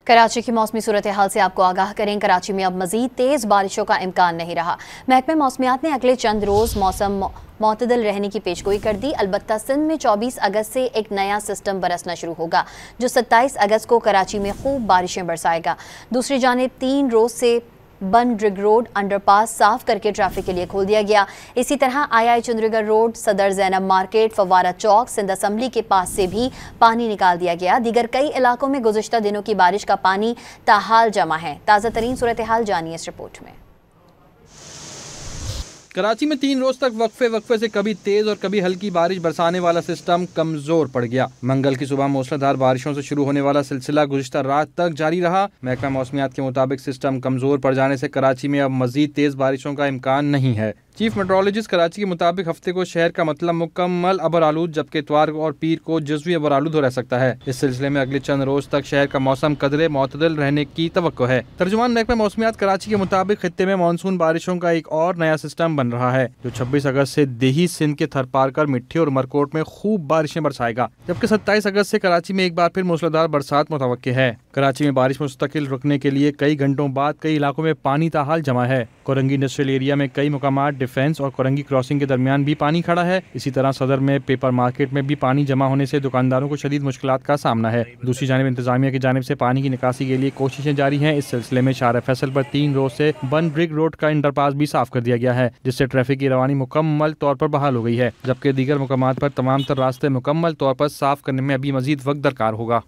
کراچی کی موسمی صورتحال سے آپ کو آگاہ کریں۔ کراچی میں اب مزید تیز بارشوں کا امکان نہیں رہا۔ محکمہ موسمیات نے اگلے چند روز موسم معتدل رہنے کی پیشگوئی کر دی، البتہ سندھ میں 24 اگست سے ایک نیا سسٹم برسنا شروع ہوگا جو 27 اگست کو کراچی میں خوب بارشیں برسائے گا۔ دوسری جانب 3 روز سے بن ڈرگ روڈ انڈر پاس صاف کر کے ٹریفک کے لیے کھول دیا گیا۔ اسی طرح آئی چندرگر روڈ، صدر زینب مارکیٹ، فوارہ چوک، سندھ اسمبلی کے پاس سے بھی پانی نکال دیا گیا۔ دیگر کئی علاقوں میں گزشتہ دنوں کی بارش کا پانی تاحال جمع ہے۔ تازہ ترین صورتحال جانیے اس رپورٹ میں۔ کراچی میں 3 روز تک وقفے سے کبھی تیز اور کبھی ہلکی بارش برسانے والا سسٹم کمزور پڑ گیا۔ منگل کی صبح موسلا دھار بارشوں سے شروع ہونے والا سلسلہ گزشتہ رات تک جاری رہا۔ محکمہ موسمیات کے مطابق سسٹم کمزور پڑ جانے سے کراچی میں اب مزید تیز بارشوں کا امکان نہیں ہے۔ چیف میٹرولوجسٹ کراچی کے مطابق ہفتے کو شہر کا مطلب مکمل ابرآلود جبکہ اتوار اور پیر کو جزوی ابرآلود رہ سکتا ہے۔ اس سلسلے میں اگلے چند روز تک شہر کا موسم قدرے معتدل رہنے کی توقع ہے۔ ترجمان محکمہ موسمیات کراچی کے مطابق خطے میں مانسون بارشوں کا ایک اور نیا سسٹم بن رہا ہے جو 26 اگست سے دیہی سندھ کے تھرپارکر، مٹھی اور عمرکوٹ میں خوب بارشیں برسائے گا، جبکہ 27 اگست سے کراچی میں ایک بار پھر موسلادھار برسات متوقع ہے۔ کراچی میں بارش مستقل رکنے کے لیے کئی گھنٹوں بعد کئی علاقوں میں پانی تاحال جمع ہے۔ کورنگی انڈسٹریل ایریا میں کئی مقامات ڈیفنس اور کورنگی کراسنگ کے درمیان بھی پانی کھڑا ہے۔ اسی طرح صدر میں پیپر مارکیٹ میں بھی پانی جمع ہونے سے دکانداروں کو شدید مشکلات کا سامنا ہے۔ دوسری جانب انتظامیہ کی جانب سے پانی کی نکاسی کے لیے کوششیں جاری ہیں۔ اس سلسلے میں شارع فیصل پر 3 روز سے بن ڈرگ روڈ کا انڈر پاس بھی صاف کر دیا گیا ہے، جس سے ٹریفک کی روانی مکمل طور پر بحال ہو گئی ہے، جبکہ دیگر مقامات پر تمام تر راستے مکمل طور پر صاف کرنے میں ابھی مزید وقت درکار ہوگا۔